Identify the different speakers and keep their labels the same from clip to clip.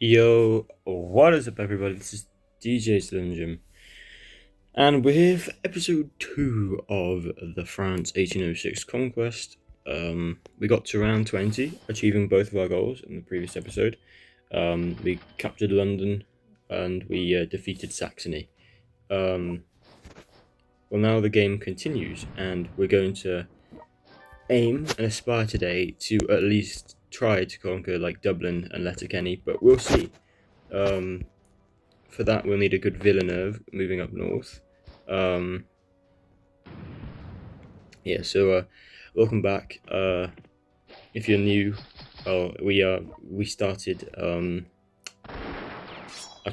Speaker 1: Yo, what is up, everybody? This is DJ Slim Jim, and with episode 2 of the France 1806 Conquest. We got to round 20, achieving both of our goals in the previous episode. We captured London and we defeated Saxony. Well, now the game continues, and we're going to aim and aspire today to at least try to conquer like Dublin and Letterkenny, but we'll see. For that, we'll need a good Villeneuve moving up north. So welcome back. If you're new, we started a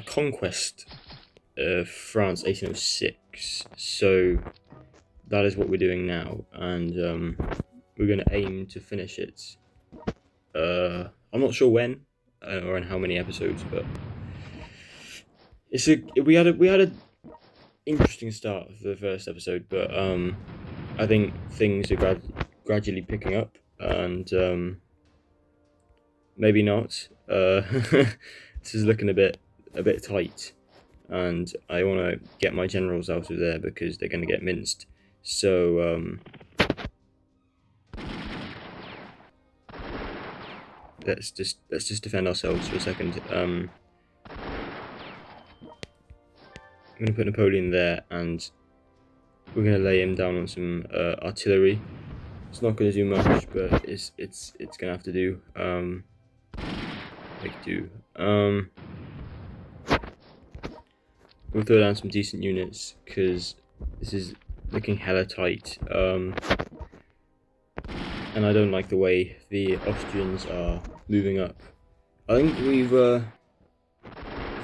Speaker 1: conquest of France 1806. So that is what we're doing now, and we're going to aim to finish it. I'm not sure when or in how many episodes, but we had a interesting start for the first episode, but I think things are gradually picking up, and maybe not. This is looking a bit tight, and I want to get my generals out of there because they're going to get minced. So let's just defend ourselves for a second. I'm going to put Napoleon there, and we're going to lay him down on some artillery. It's not going to do much, but it's going to have to do. Make do. We'll throw down some decent units because this is looking hella tight. And I don't like the way the Austrians are moving up. I think we've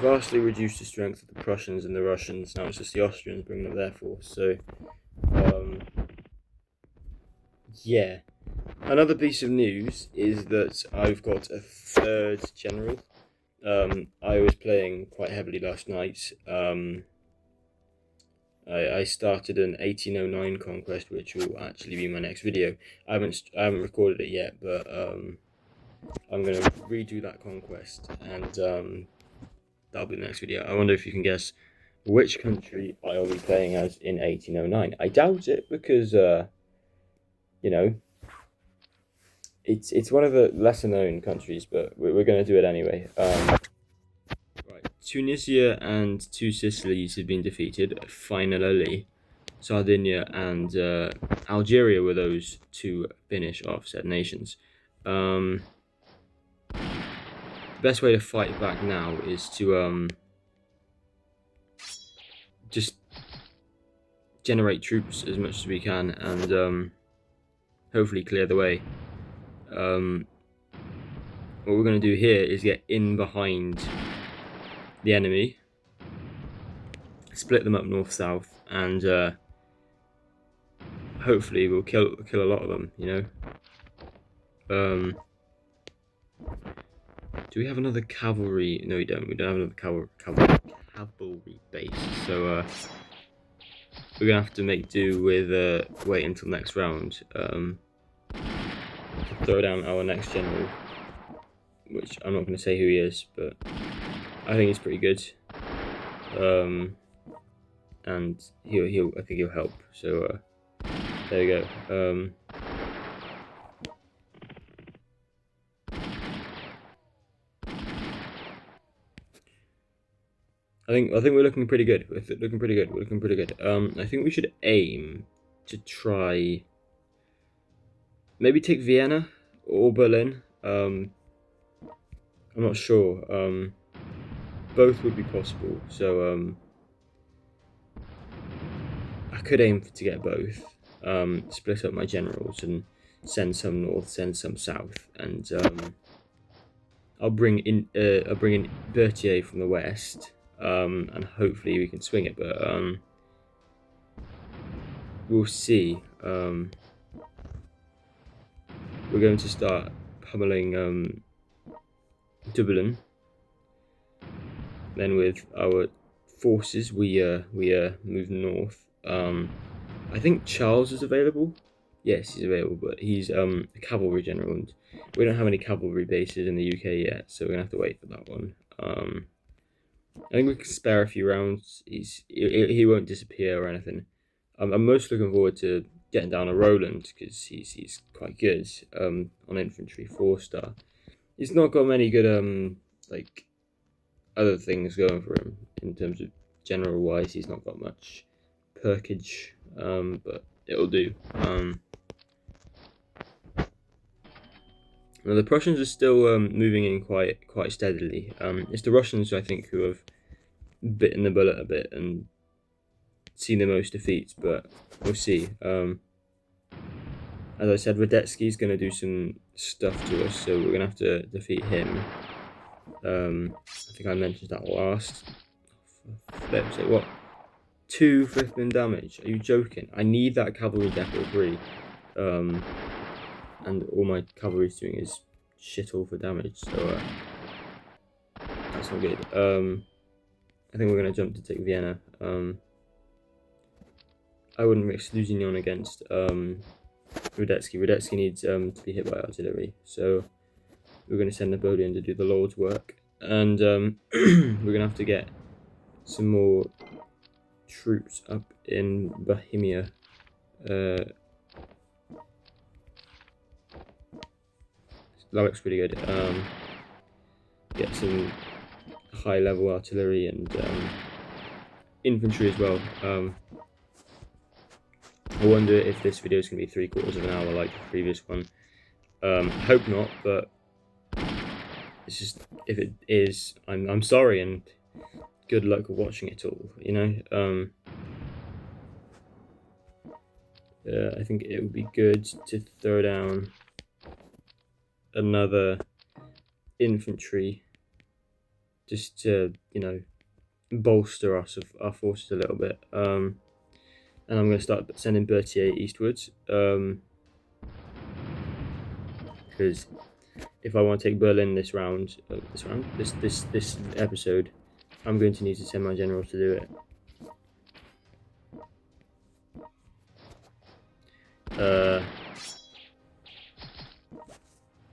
Speaker 1: vastly reduced the strength of the Prussians and the Russians. Now it's just the Austrians bringing up their force. So, yeah. Another piece of news is that I've got a third general. I was playing quite heavily last night. I started an 1809 conquest, which will actually be my next video. I haven't recorded it yet, but I'm gonna redo that conquest, and that'll be the next video. I wonder if you can guess which country I'll be playing as in 1809. I doubt it because it's one of the lesser known countries, but we're gonna do it anyway. Right, Tunisia and two Sicilies have been defeated finally. Sardinia and Algeria were those two Finnish offset nations. The best way to fight back now is to just generate troops as much as we can and hopefully clear the way. What we're going to do here is get in behind the enemy, split them up north-south, and hopefully we'll kill a lot of them, Do we have another cavalry? No, we don't. We don't have another cavalry base. So we're gonna have to make do with wait until next round. Throw down our next general, which I'm not gonna say who he is, but I think he's pretty good. And I think he'll help. So there you go. I think we're looking pretty good. We're looking pretty good. I think we should aim to try maybe take Vienna or Berlin. I'm not sure. Both would be possible. So I could aim to get both. Split up my generals and send some north, send some south, and I'll bring in Berthier from the west. And hopefully we can swing it, but we'll see. We're going to start pummeling Dublin. Then with our forces, we move north. I think Charles is available. Yes, he's available, but he's a cavalry general, and we don't have any cavalry bases in the UK yet, so we're gonna have to wait for that one. I think we can spare a few rounds. He won't disappear or anything. I'm most looking forward to getting down a Roland because he's quite good on infantry 4-star. He's not got many good like other things going for him in terms of general wise. He's not got much perkage, but it'll do. Now the Prussians are still moving in quite steadily. It's the Russians, I think, who have bitten the bullet a bit and seen the most defeats, but we'll see. As I said, Radetzky's going to do some stuff to us, so we're going to have to defeat him. I think I mentioned that last. Let's say what? 2 flipping damage? Are you joking? I need that cavalry depot 3. And all my cavalry's doing is shit all for damage, so that's not good. I think we're going to jump to take Vienna. I wouldn't risk losing on against Radetzky. Radetzky needs to be hit by artillery, so we're going to send Napoleon to do the Lord's work, and we're going to have to get some more troops up in Bohemia. That looks pretty good. Get some high level artillery and infantry as well. I wonder if this video is going to be 3/4 of an hour like the previous one. I hope not, but it's just, if it is, I'm sorry and good luck watching it all, you know. I think it would be good to throw down another infantry just to, you know, bolster our forces a little bit. And I'm going to start sending Berthier eastwards, because if I want to take Berlin this episode, I'm going to need to send my generals to do it.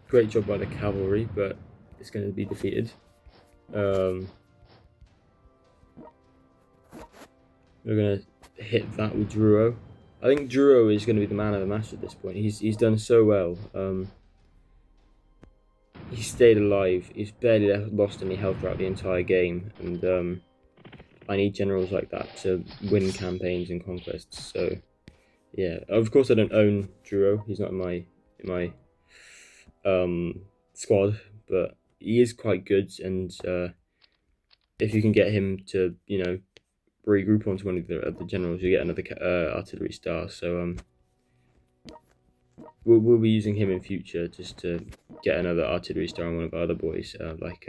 Speaker 1: Great job by the cavalry, but it's going to be defeated. We're going to hit that with Drouot. I think Drouot is going to be the man of the match at this point. He's done so well. He stayed alive. He's barely lost any health throughout the entire game, and I need generals like that to win campaigns and conquests. So yeah, of course I don't own Drouot. He's not in my squad, but he is quite good, and if you can get him to, you know, regroup onto one of the generals, you get another artillery star. So we'll be using him in future just to get another artillery star on one of our other boys, like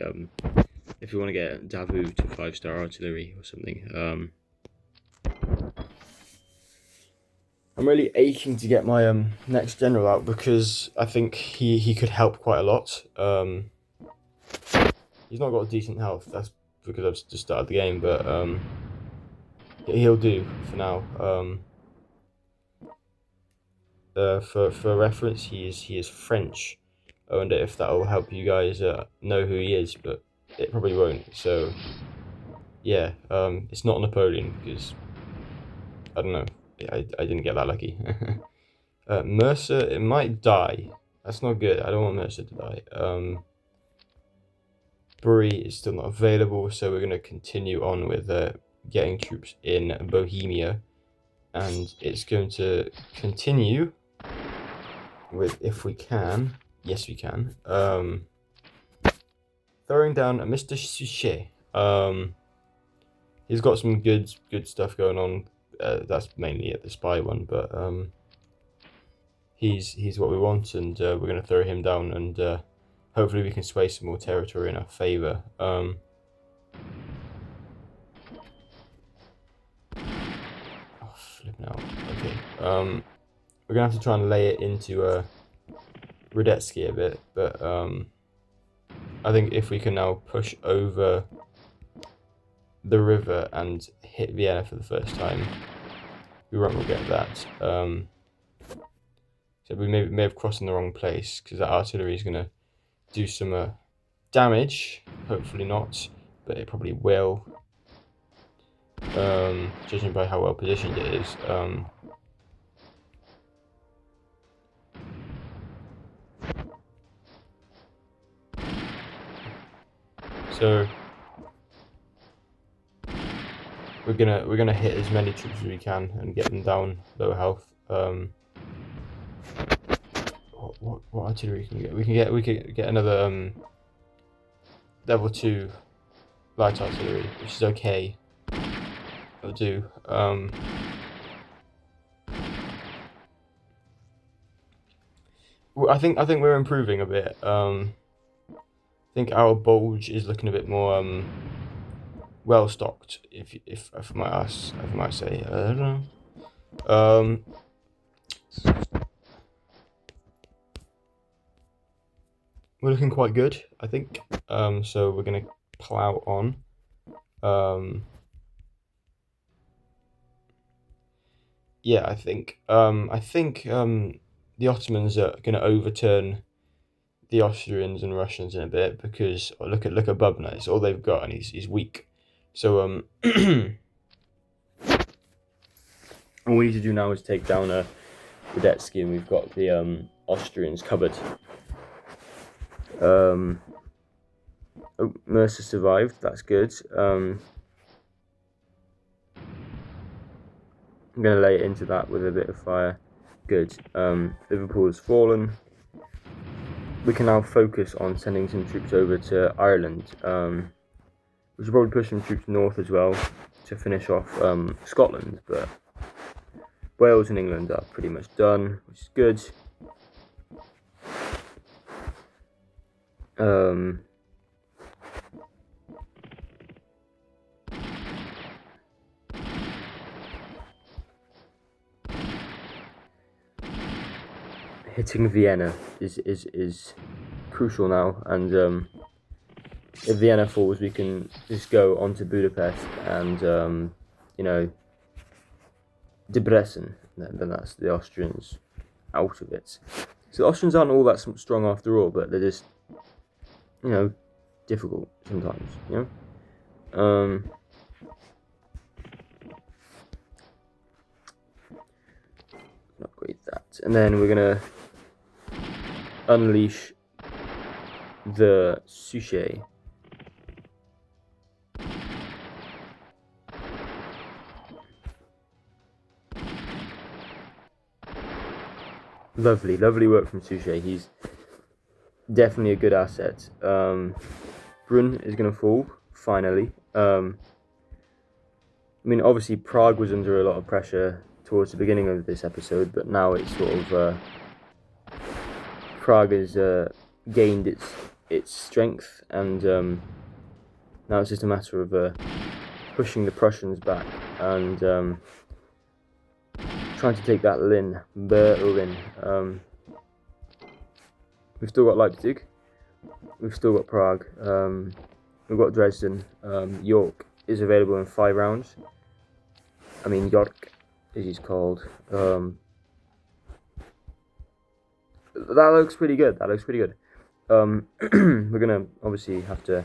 Speaker 1: if we want to get Davout to 5-star artillery or something. I'm really aching to get my next general out, because I think he could help quite a lot. He's not got decent health. That's because I've just started the game, but he'll do for now. For reference, he is French. I wonder if that will help you guys know who he is, but it probably won't. So yeah, it's not Napoleon, because I don't know. I didn't get that lucky. Mercer, it might die. That's not good. I don't want Mercer to die. Bury is still not available, so we're going to continue on with getting troops in Bohemia, and it's going to continue with, if we can, yes we can, throwing down a Mr. Suchet. He's got some good stuff going on. That's mainly at the spy one, but he's what we want, and we're going to throw him down, and hopefully we can sway some more territory in our favour. Oh, flipping out. Okay. We're going to have to try and lay it into Radetzky a bit, but I think if we can now push over the river and hit Vienna for the first time, we won't get that. So we may have crossed in the wrong place, because that artillery is going to do some damage. Hopefully not, but it probably will. Judging by how well positioned it is. So we're gonna hit as many troops as we can and get them down low health. What artillery can we get? We could get another level 2 light artillery, which is okay. It'll do. I think we're improving a bit. I think our bulge is looking a bit more well stocked. If I might say, I don't know. We're looking quite good, I think. So we're gonna plow on. Yeah, I think. The Ottomans are gonna overturn the Austrians and Russians in a bit because look at Bubna. It's all they've got, and he's weak. So all we need to do now is take down a Radetzky, and we've got the Austrians covered. Oh, Mercer survived. That's good. I'm gonna lay it into that with a bit of fire. Good. Liverpool has fallen. We can now focus on sending some troops over to Ireland. We should probably push some troops north as well to finish off Scotland, but Wales and England are pretty much done, which is good. Hitting Vienna is crucial now, and if Vienna falls, we can just go on to Budapest and Debrecen. Then that's the Austrians out of it. So the Austrians aren't all that strong after all, but they're just difficult sometimes. Upgrade that, and then we're gonna unleash the Suchet. Lovely work from Suchet. He's definitely a good asset. Brunn is gonna fall finally. I mean, obviously Prague was under a lot of pressure towards the beginning of this episode, but now it's sort of Prague has gained its strength, and now it's just a matter of pushing the Prussians back and trying to take that Berlin. We've still got Leipzig, we've still got Prague, we've got Dresden. York is available in 5 rounds. I mean, York, as he's called. That looks pretty good. We're gonna obviously have to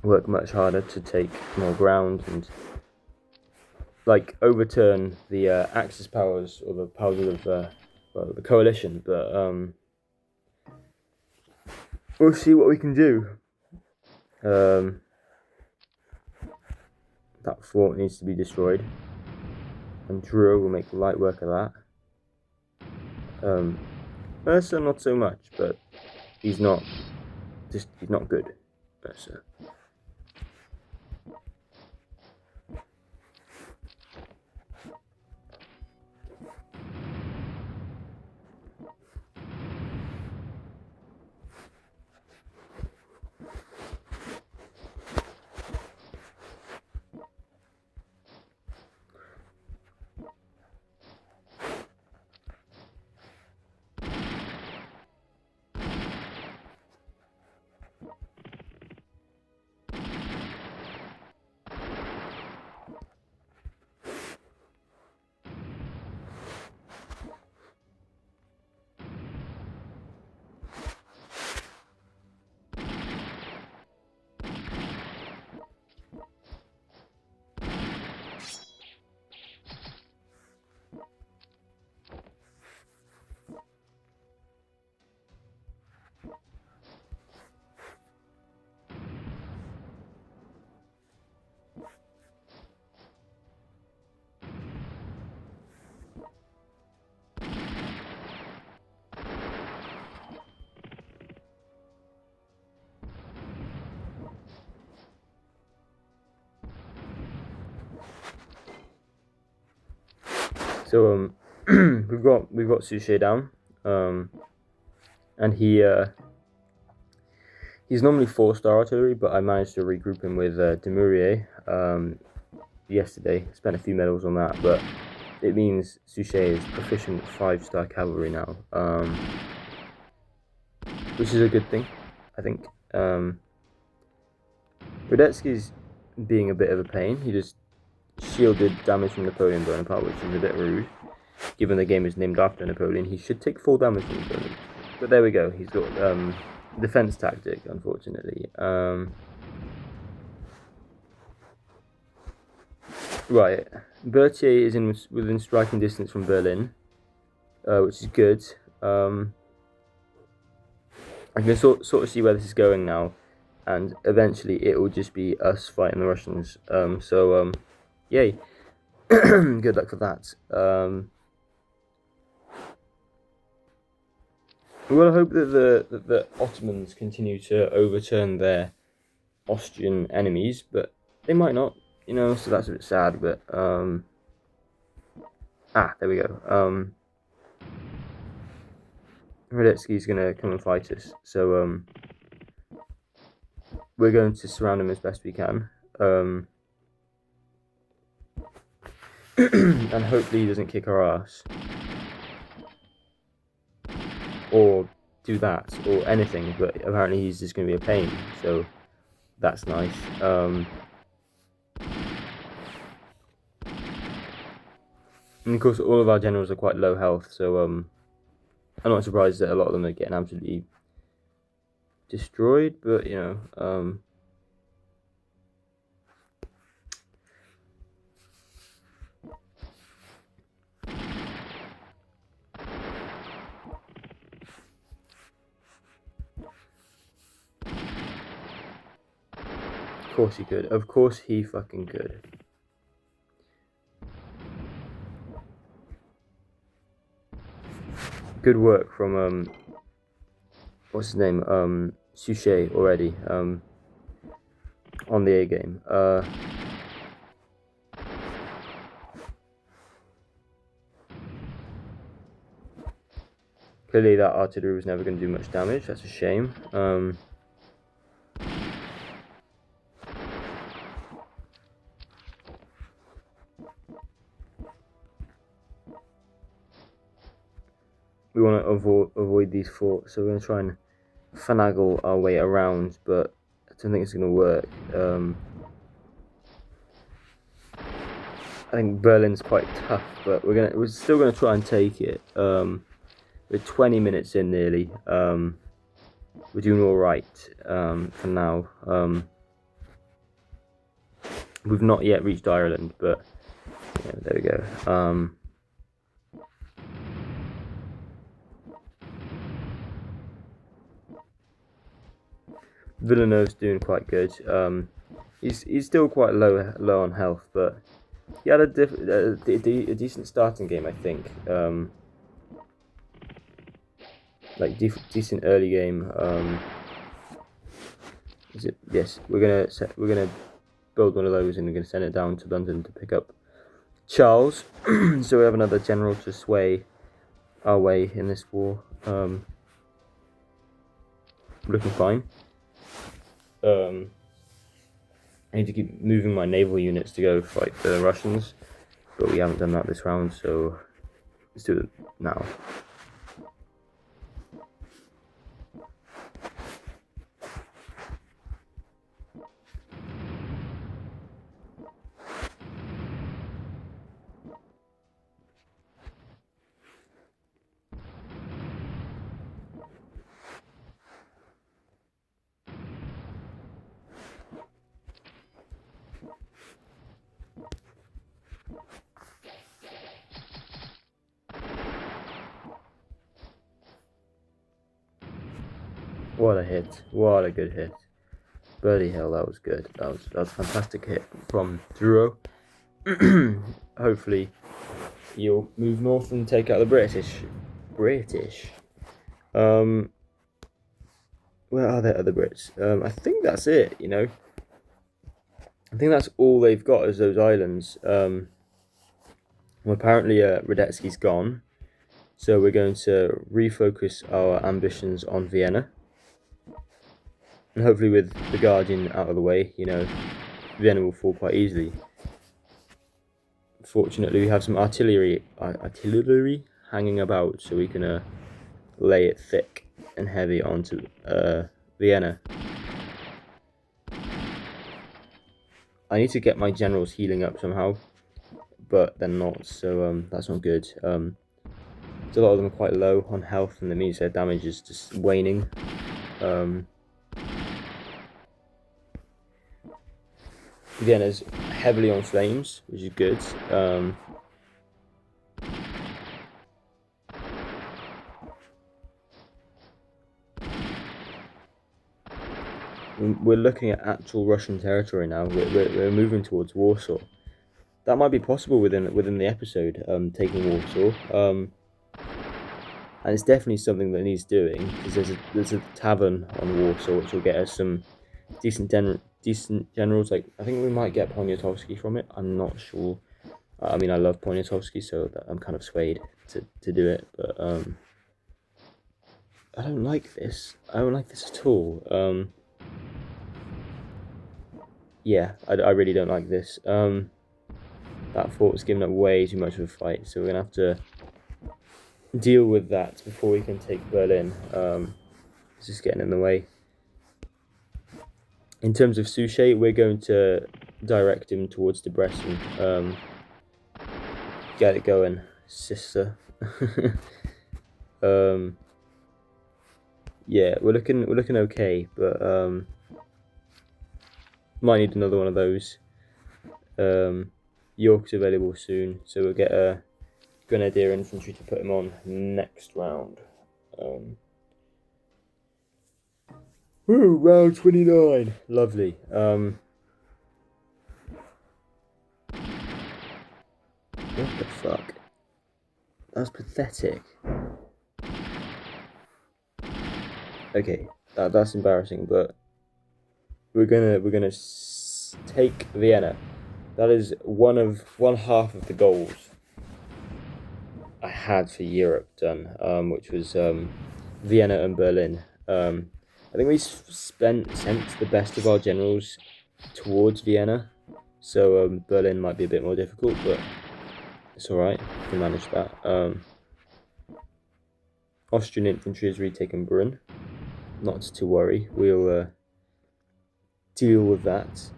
Speaker 1: work much harder to take more ground and overturn the Axis powers or the powers of the coalition. But we'll see what we can do. That fort needs to be destroyed, and Dreux will make light work of that. Mercer not so much, but he's not good. Mercer. So we've got Suchet down, and he's normally 4-star artillery, but I managed to regroup him with Demurier yesterday. Spent a few medals on that, but it means Suchet is proficient 5-star cavalry now, which is a good thing, I think. Radetzky's being a bit of a pain. He just shielded damage from Napoleon Bonaparte, which is a bit rude. Given the game is named after Napoleon, he should take full damage from Napoleon. But there we go. He's got defense tactic, unfortunately. Right, Berthier is within striking distance from Berlin, which is good. I can sort of see where this is going now, and eventually it will just be us fighting the Russians. Yay! Good luck for that. We'll hope that the Ottomans continue to overturn their Austrian enemies, but they might not, you know, so that's a bit sad, but, there we go. Radetzky's gonna come and fight us, so, we're going to surround him as best we can, and hopefully he doesn't kick our ass. Or do that, or anything, but apparently he's just going to be a pain, so that's nice. And of course, all of our generals are quite low health, so I'm not surprised that a lot of them are getting absolutely destroyed, but you know, of course he could. Of course he fucking could. Good work from what's his name? Suchet already. On the A game. Clearly that artillery was never going to do much damage. That's a shame. We want to avoid these forts, so we're going to try and finagle our way around, but I don't think it's going to work. I think Berlin's quite tough, but we're still going to try and take it. We're 20 minutes in nearly. We're doing all right for now. We've not yet reached Ireland, but yeah, there we go. Villenove's doing quite good. He's still quite low on health, but he had a decent starting game, I think. Like decent early game. Is it? Yes, we're gonna build one of those, and we're gonna send it down to London to pick up Charles. So we have another general to sway our way in this war. Looking fine. I need to keep moving my naval units to go fight the Russians, but we haven't done that this round, so let's do it now. What a hit. What a good hit. Bloody hell, that was good. That was a fantastic hit from Duro. Hopefully you'll move north and take out the British. Where are the other Brits? I think that's it, you know. I think that's all they've got is those islands. Well, apparently Radetzky's gone, so we're going to refocus our ambitions on Vienna. And hopefully with the Guardian out of the way, Vienna will fall quite easily. Fortunately, we have some artillery hanging about, so we can lay it thick and heavy onto Vienna. I need to get my generals healing up somehow, but they're not, so that's not good. So a lot of them are quite low on health, and that means their damage is just waning. Vienna's heavily on flames, which is good. We're looking at actual Russian territory now. We're moving towards Warsaw. That might be possible within the episode, taking Warsaw. And it's definitely something that needs doing, because there's a tavern on Warsaw which will get us some decent generals. Like, I think we might get Poniatowski from it. I'm not sure. I mean, I love Poniatowski, so I'm kind of swayed to do it. But I don't like this. I don't like this at all. Yeah, I really don't like this. That fort was giving up way too much of a fight, so we're gonna have to deal with that before we can take Berlin. It's just getting in the way. In terms of Suchet, we're going to direct him towards Debrecen. Get it going, sister. Yeah, we're looking okay, but might need another one of those. York's available soon, so we'll get a Grenadier infantry to put him on next round. Woo, round 29. Lovely. What the fuck? That's pathetic. Okay, that's embarrassing, but we're gonna take Vienna. That is one half of the goals I had for Europe done, which was Vienna and Berlin. I think we sent the best of our generals towards Vienna, so Berlin might be a bit more difficult, but it's alright, we can manage that. Austrian infantry has retaken Brunn, not to worry, we'll deal with that.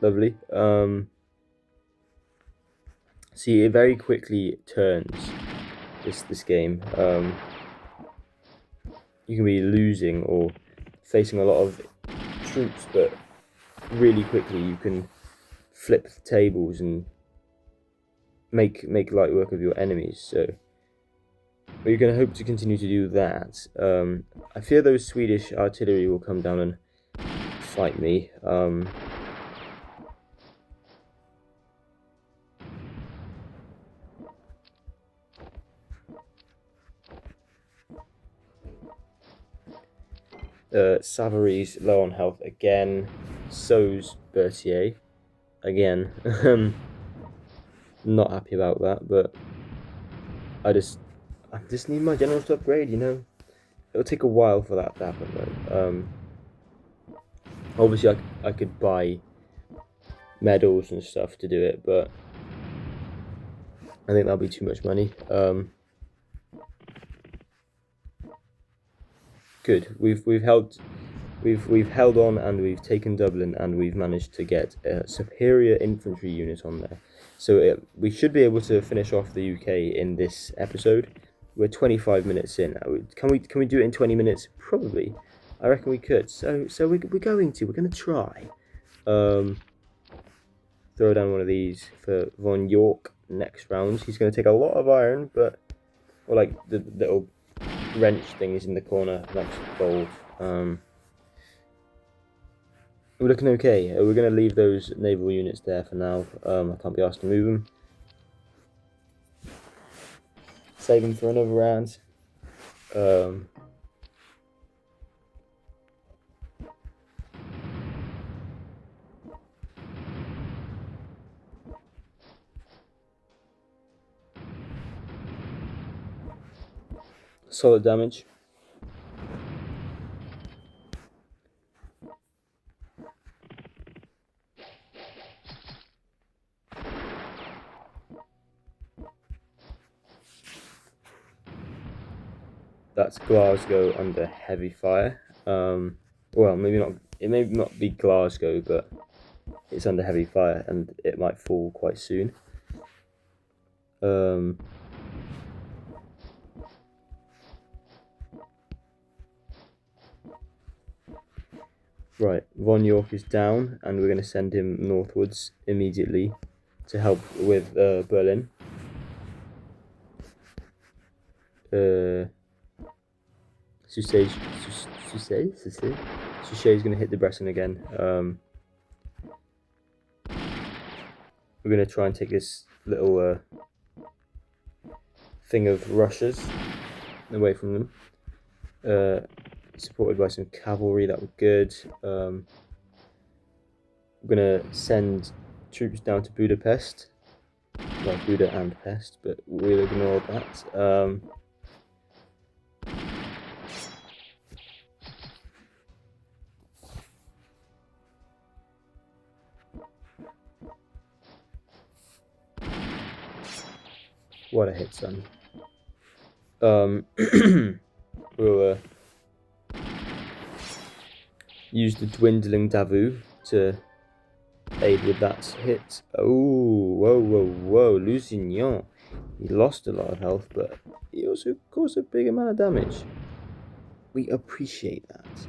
Speaker 1: Lovely. See, it very quickly turns this game. You can be losing or facing a lot of troops, but really quickly you can flip the tables and make light work of your enemies. So we're going to hope to continue to do that. I fear those Swedish artillery will come down and fight me. Savary's low on health again. So's Berthier again. Not happy about that, but I just need my generals to upgrade. It'll take a while for that to happen though. Obviously, I could buy medals and stuff to do it, but I think that'll be too much money. Good. We've held on, and we've taken Dublin, and we've managed to get a superior infantry unit on there. So we should be able to finish off the UK in this episode. We're 25 minutes in. Can we do it in 20 minutes? Probably. I reckon we could. So we're going to try. Throw down one of these for Von York next round. He's going to take a lot of iron, but like the little wrench thing is in the corner. That's gold. We're looking okay. We're going to leave those naval units there for now. I can't be asked to move them. Save them for another round. Solid damage. That's Glasgow under heavy fire. Well, maybe not. It may not be Glasgow, but it's under heavy fire, and it might fall quite soon. Right, Von York is down, and we're going to send him northwards immediately to help with Berlin. Suchet is going to hit Debrecen again. We're going to try and take this little thing of Russia's away from them. Supported by some cavalry, that was good. We're going to send troops down to Budapest. Well, Buda and Pest, but we'll ignore that. What a hit, son. We'll use the dwindling Davu to aid with that hit. Oh, whoa. Lusignan. He lost a lot of health, but he also caused a big amount of damage. We appreciate that.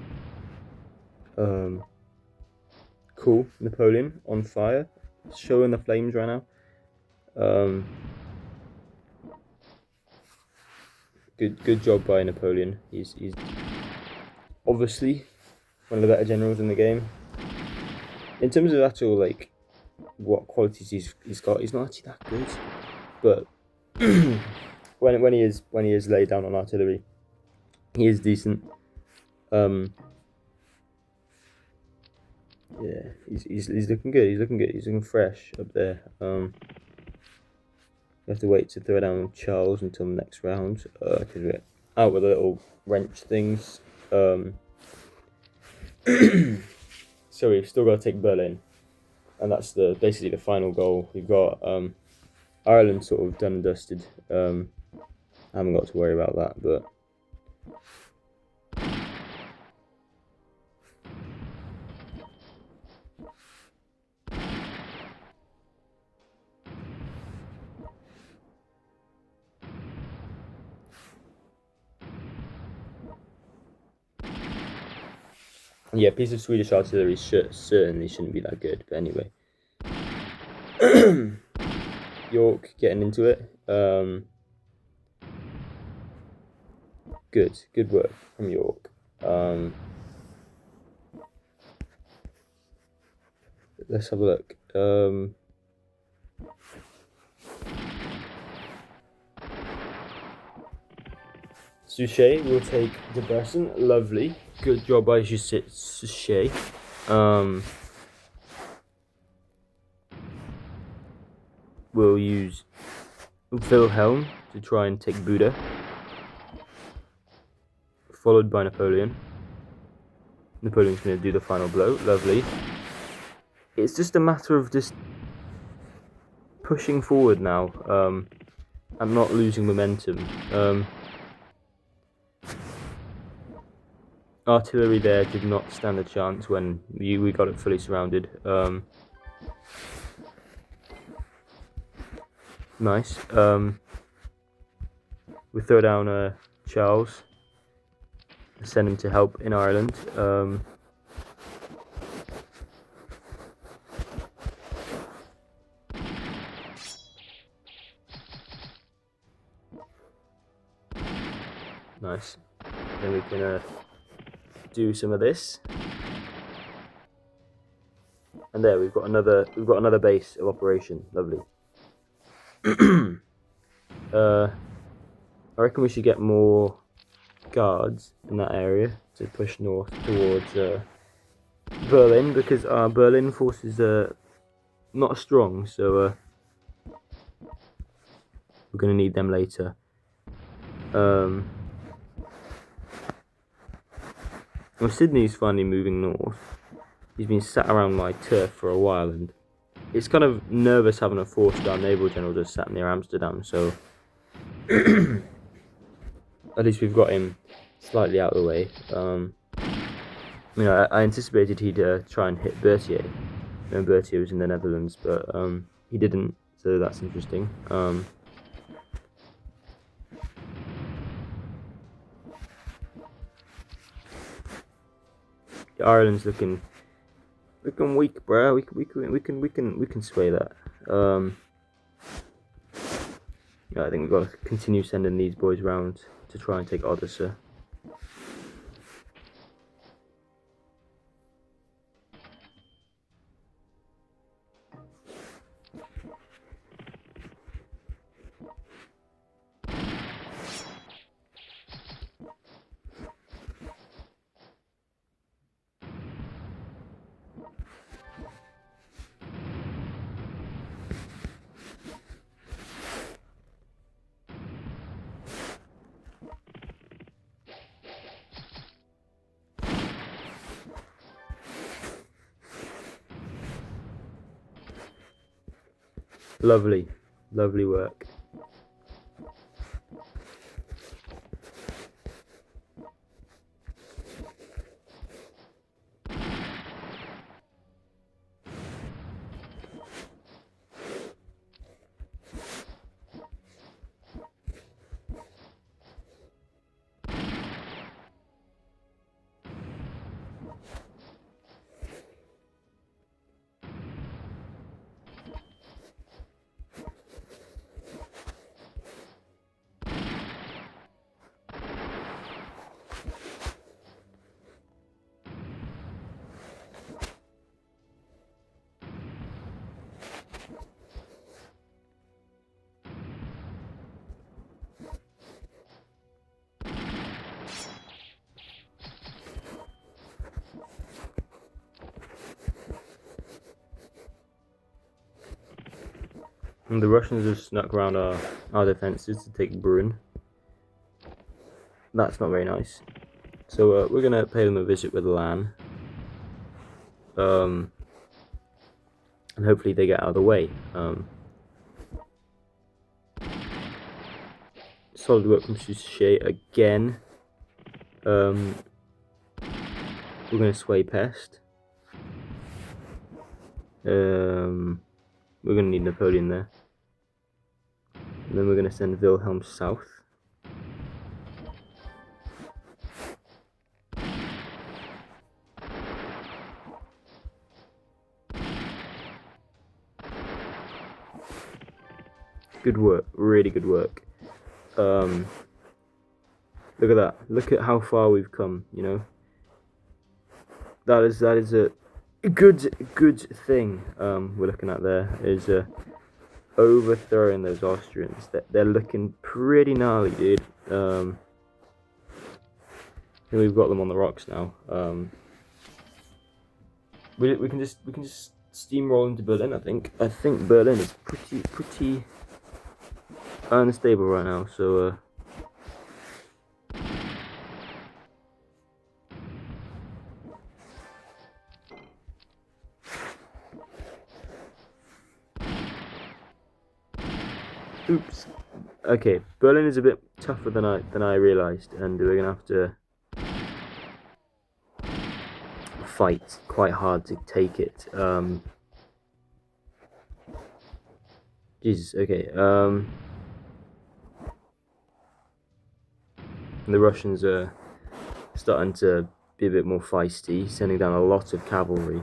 Speaker 1: Cool. Napoleon on fire. Showing the flames right now. Good job by Napoleon. He's obviously one of the better generals in the game. In terms of actual what qualities he's got, he's not actually that good. But when he is laid down on artillery, he is decent. Yeah, he's looking good. He's looking fresh up there. We have to wait to throw down Charles until the next round because we're out with the little wrench things. So we've still got to take Berlin, and that's basically the final goal. We've got Ireland sort of done and dusted. I haven't got to worry about that, but yeah, a piece of Swedish artillery certainly shouldn't be that good. But anyway, York getting into it. Good work from York. Let's have a look. Suchet will take Debrecen. Lovely. Good job by Suchet. We'll use Wilhelm to try and take Buda, followed by Napoleon. Napoleon's going to do the final blow. Lovely. It's just a matter of just pushing forward now and not losing momentum. Artillery there did not stand a chance when we got it fully surrounded. Nice. We throw down Charles, send him to help in Ireland. Nice. Then we can do some of this, and there we've got another base of operation. Lovely. I reckon we should get more guards in that area to push north towards Berlin, because our Berlin forces are not strong, so we're going to need them later. Well, Sydney's finally moving north. He's been sat around my turf for a while, and it's kind of nervous having a 4-star naval general just sat near Amsterdam, so at least we've got him slightly out of the way. I anticipated he'd try and hit Berthier. Berthier was in the Netherlands, but he didn't, so that's interesting. Ireland's looking weak, bro. We can sway that. I think we've got to continue sending these boys round to try and take Odessa. Lovely work. And the Russians have snuck around our defences to take Brünn. That's not very nice. So we're going to pay them a visit with Lan. And hopefully they get out of the way. Solid work from Suchet again. We're going to sway Pest. We're going to need Napoleon there. And then we're going to send Wilhelm south. Good work, really good work. Look at that. Look at how far we've come, you know. That is a good thing we're looking at there, is overthrowing those Austrians. They're looking pretty gnarly, dude. And we've got them on the rocks now. We can just steamroll into Berlin. I think Berlin is pretty unstable right now. So oops. Okay, Berlin is a bit tougher than I realised, and we're gonna have to fight quite hard to take it. Jesus. Okay. The Russians are starting to be a bit more feisty, sending down a lot of cavalry.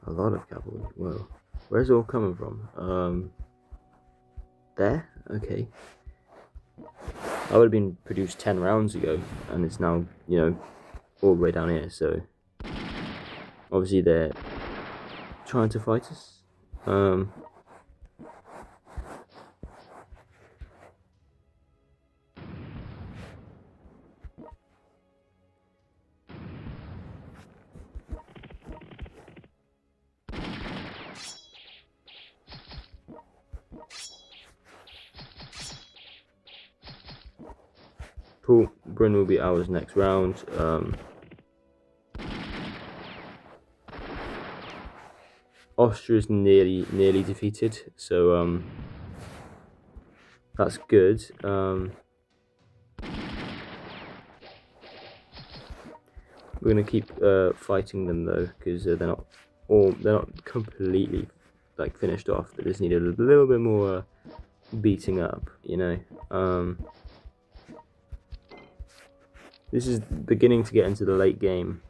Speaker 1: Whoa. Where's it all coming from? There? Okay. I would have been produced 10 rounds ago, and it's now, you know, all the way down here, so obviously they're trying to fight us. Cool. Brünn will be ours next round. Austria is nearly defeated, so that's good. We're gonna keep fighting them though, because they're not completely like finished off. They just need a little bit more beating up, you know. This is beginning to get into the late game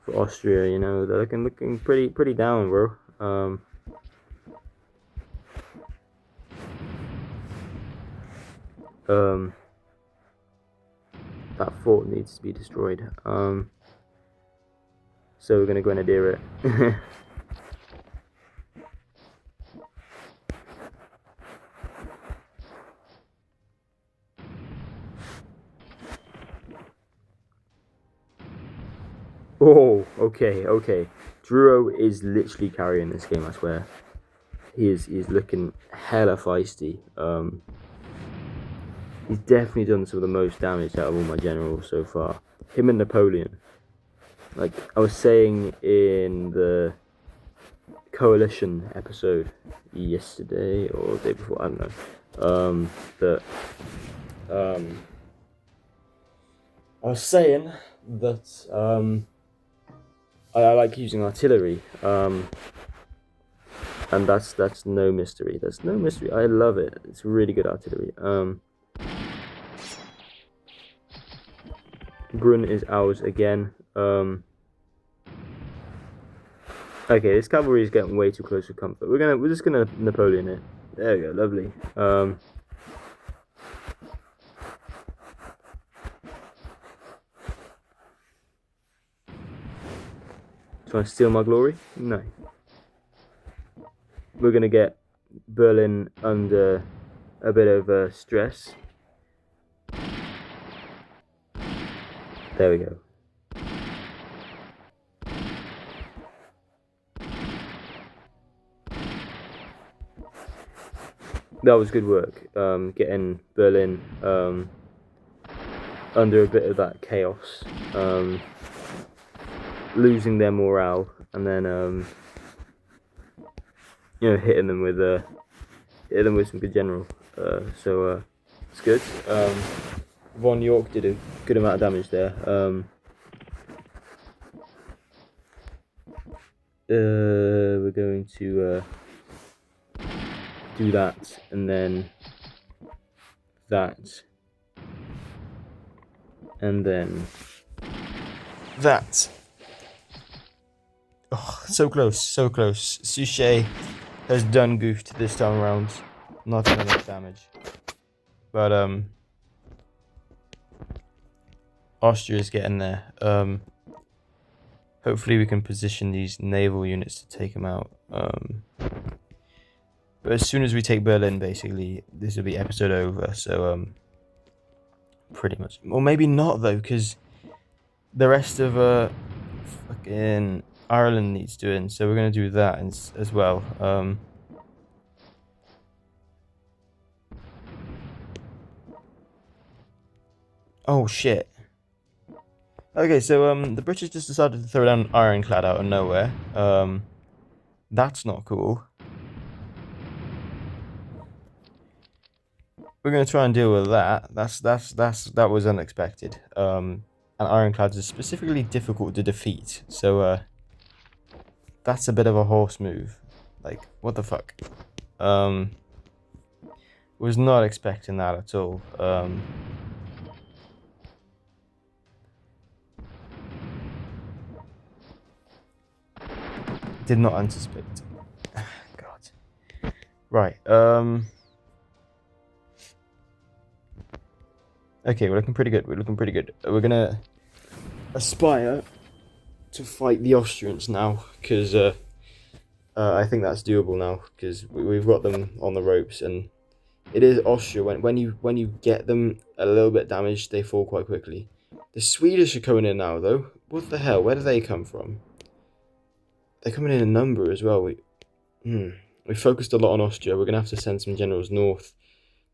Speaker 1: for Austria. You know, they're looking pretty down, bro. That fort needs to be destroyed. So we're gonna grenadier it. Oh, okay. Duro is literally carrying this game, I swear. He's looking hella feisty. He's definitely done some of the most damage out of all my generals so far. Him and Napoleon. Like I was saying in the coalition episode yesterday or the day before, I don't know. I was saying that I like using artillery, and that's no mystery. That's no mystery. I love it. It's really good artillery. Brunn is ours again. Okay, this cavalry is getting way too close for comfort. We're just gonna Napoleon it. There we go, lovely. Trying to steal my glory? No. We're gonna get Berlin under a bit of stress. There we go. That was good work. Getting Berlin under a bit of that chaos, losing their morale, and then you know, hitting them with some good general. So it's good. Von York did a good amount of damage there. We're going to do that, and then that, and then that. Oh, so close. Suchet has done goofed this time around, not done enough damage. But Austria's getting there. Hopefully we can position these naval units to take them out. But as soon as we take Berlin, basically, this will be episode over. So pretty much, or maybe not though, because the rest of fucking Ireland needs doing. So we're gonna do that as well. Oh shit. Okay, so the British just decided to throw down Ironclad out of nowhere. That's not cool. We're gonna try and deal with that. That was unexpected. And Ironclads is specifically difficult to defeat, so that's a bit of a horse move. Like, what the fuck? Was not expecting that at all. Did not anticipate. God. Right. Okay, we're looking pretty good. We're gonna aspire to fight the Austrians now, because I think that's doable now, because we've got them on the ropes, and it is Austria. When you get them a little bit damaged, they fall quite quickly. The Swedish are coming in now, though. What the hell? Where do they come from? They're coming in number as well. We focused a lot on Austria. We're gonna have to send some generals north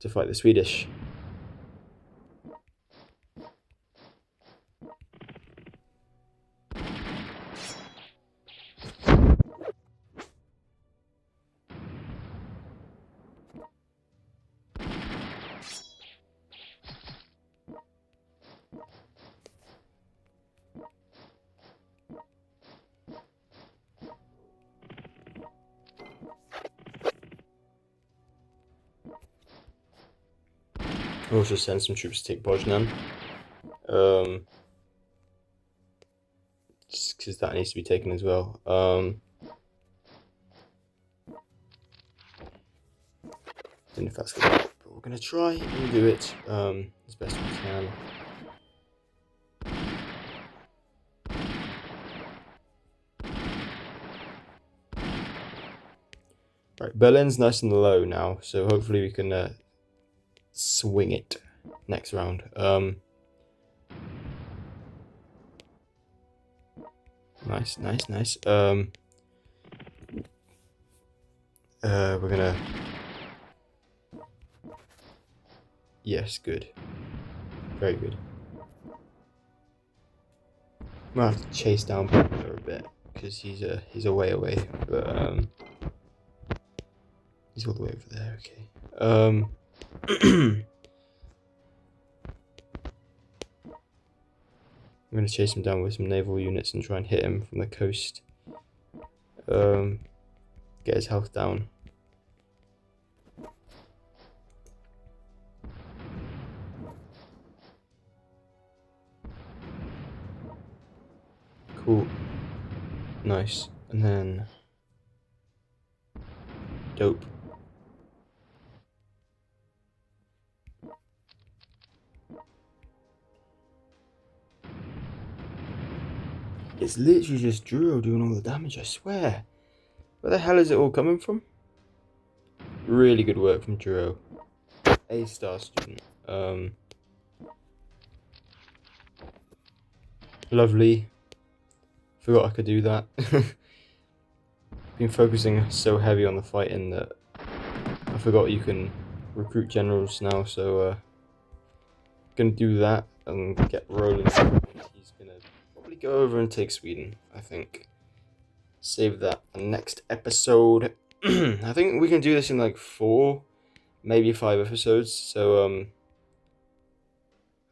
Speaker 1: to fight the Swedish. We'll also send some troops to take Poznan. Just because that needs to be taken as well. Don't know if that's gonna work, but we're gonna try and do it as best we can. Right, Berlin's nice and low now, so hopefully we can swing it next round. Nice. We're gonna. Yes, good. Very good. Might have to chase down Butler a bit because he's a way away, but he's all the way over there. Okay. I'm gonna chase him down with some naval units and try and hit him from the coast. Get his health down. Cool. Nice. And then dope. It's literally just Duro doing all the damage, I swear. Where the hell is it all coming from? Really good work from Duro. A-star student. Lovely. Forgot I could do that. Been focusing so heavy on the fighting that I forgot you can recruit generals now, so gonna do that and get rolling. He's gonna probably go over and take Sweden, I think. Save that for next episode. I think we can do this in like 4, maybe 5 episodes. So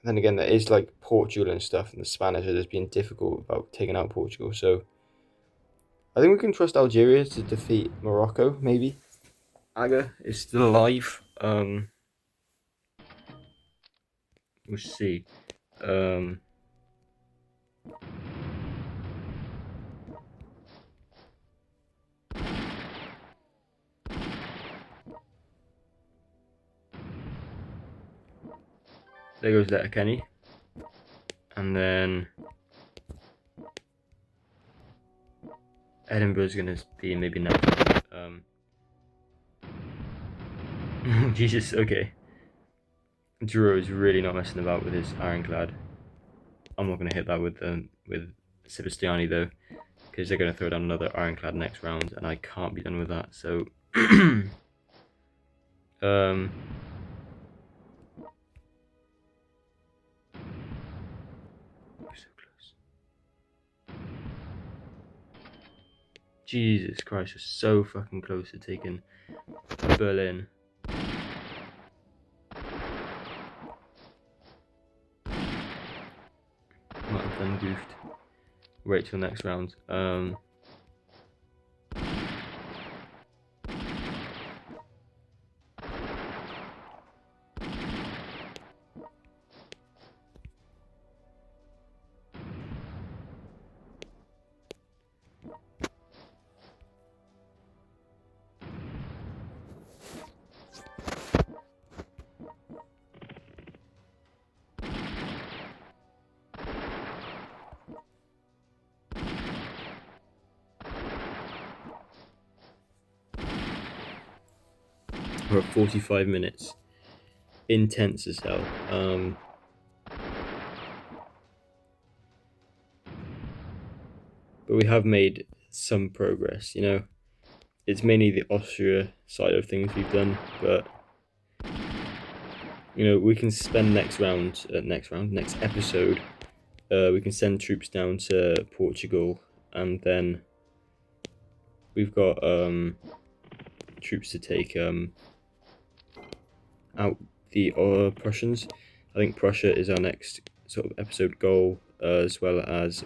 Speaker 1: then again, there is like Portugal and stuff, and the Spanish are just being difficult about taking out Portugal. So I think we can trust Algeria to defeat Morocco. Maybe Aga is still alive. We'll see. There goes Letterkenny. And then Edinburgh's gonna be maybe next. Jesus, okay. Duro is really not messing about with his ironclad. I'm not gonna hit that with Sebastiani though, because they're gonna throw down another ironclad next round, and I can't be done with that. So, so close. Jesus Christ, we're so fucking close to taking Berlin. Might have done goofed. Wait till next round. We're at 45 minutes. Intense as hell. But we have made some progress, you know. It's mainly the Austria side of things we've done, but you know, we can spend next episode, we can send troops down to Portugal, and then we've got troops to take out the Prussians. I think Prussia is our next sort of episode goal, as well as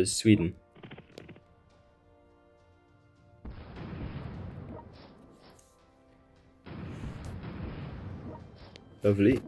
Speaker 1: Sweden. Lovely.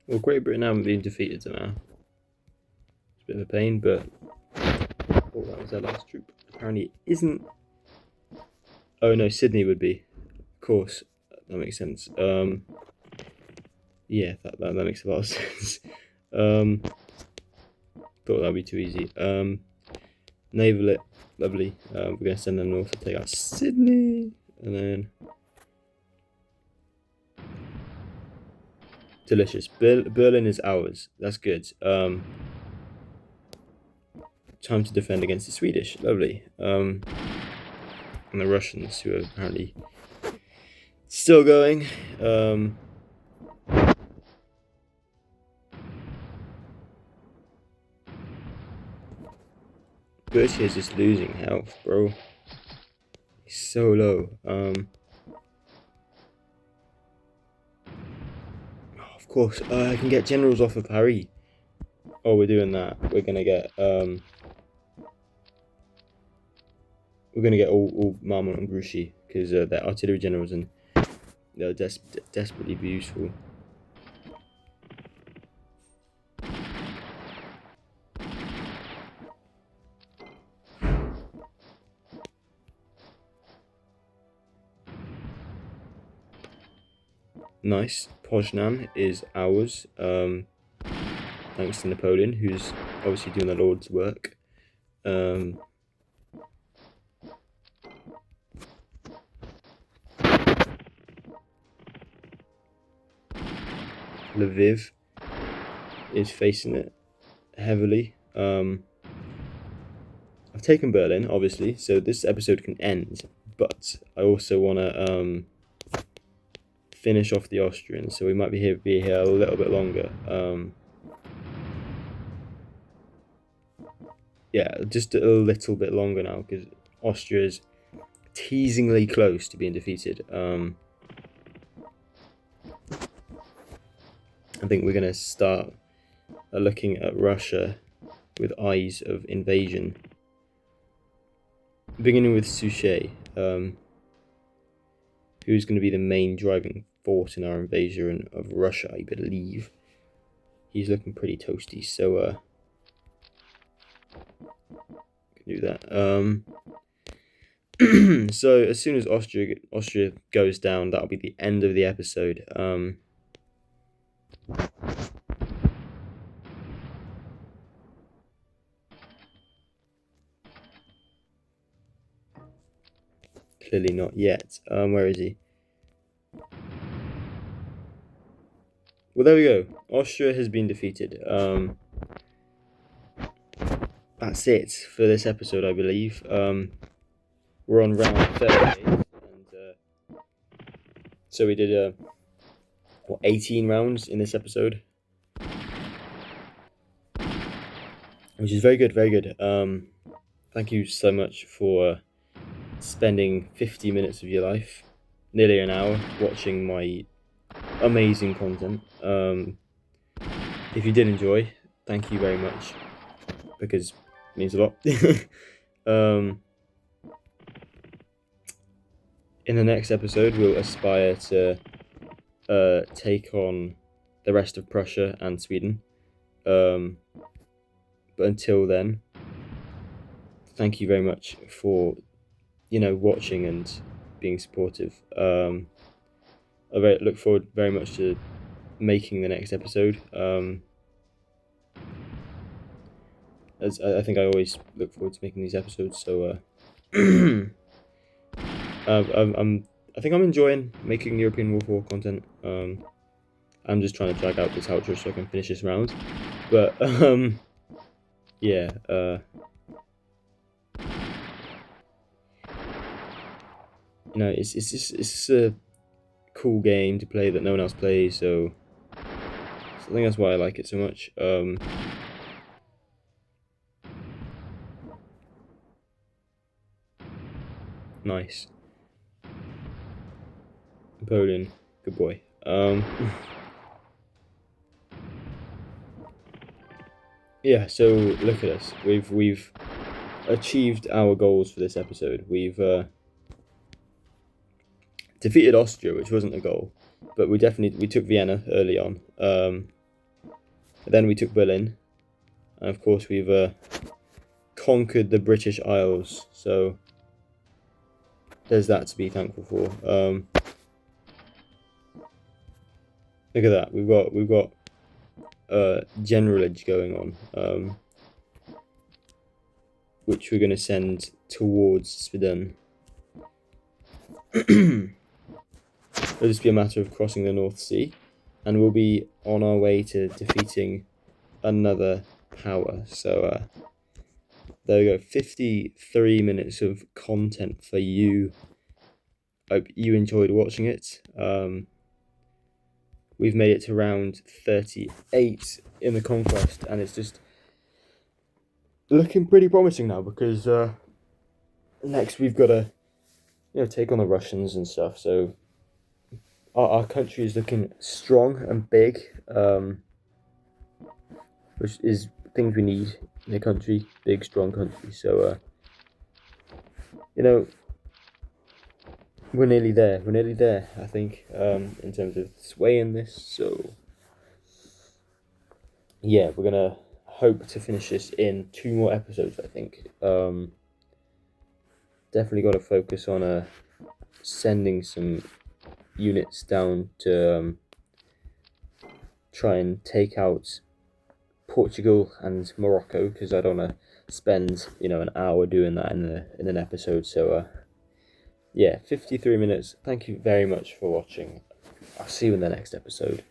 Speaker 1: Well, Great Britain haven't been defeated somehow. It's a bit of a pain, but oh, that was their last troop. Apparently, it isn't. Oh no, Sydney would be. Of course, that makes sense. Yeah, that makes a lot of sense. Thought that'd be too easy. Naval it, lovely. We're gonna send them north to take out Sydney, and then delicious. Berlin is ours. That's good. Time to defend against the Swedish. Lovely. And the Russians, who are apparently still going. Bertie is just losing health, bro. He's so low. Of course, I can get generals off of Paris. Oh, we're doing that. We're gonna get all Marmont and Grouchy because they're artillery generals and they'll desperately be useful. Nice. Poznan is ours. Thanks to Napoleon, who's obviously doing the Lord's work. Lviv is facing it heavily. I've taken Berlin, obviously, so this episode can end, but I also want to finish off the Austrians, so we might be here a little bit longer. Yeah, just a little bit longer now, because Austria is teasingly close to being defeated. I think we're going to start looking at Russia with eyes of invasion. Beginning with Suchet, who's going to be the main driving force in our invasion of Russia, I believe. He's looking pretty toasty, so can do that. So as soon as Austria goes down, that'll be the end of the episode. Clearly not yet. Where is he? Well, there we go. Austria has been defeated. That's it for this episode, I believe. We're on round 38, and so we did 18 rounds in this episode, which is very good, very good. Thank you so much for spending 50 minutes of your life, nearly an hour, watching my amazing content. If you did enjoy, thank you very much, because it means a lot. In the next episode, we'll aspire to take on the rest of Prussia and Sweden. But until then, thank you very much for watching and being supportive. I look forward very much to making the next episode. As I think I always look forward to making these episodes, so I think I'm enjoying making European War 4 content. I'm just trying to drag out this outro so I can finish this round. But yeah, you know, it's a cool game to play that no one else plays, so I think that's why I like it so much. Nice. Napoleon, good boy. Yeah, so look at us. We've achieved our goals for this episode. We've defeated Austria, which wasn't a goal, but we took Vienna early on. Then we took Berlin, and of course we've conquered the British Isles. So there's that to be thankful for. Look at that. We've got generalage going on, which we're going to send towards Sweden. It'll just be a matter of crossing the North Sea, and we'll be on our way to defeating another power. So there we go, 53 minutes of content for you. Hope you enjoyed watching it. We've made it to round 38 in the Conquest, and it's just looking pretty promising now, because next we've got to take on the Russians and stuff. So our country is looking strong and big, which is things we need in a country, big, strong country. So, we're nearly there. We're nearly there, I think, in terms of swaying this. So, yeah, we're going to hope to finish this in 2 more episodes, I think. Definitely got to focus on sending some units down to try and take out Portugal and Morocco, because I don't want to spend an hour doing that in an episode. So yeah, 53 minutes. Thank you very much for watching. I'll see you in the next episode.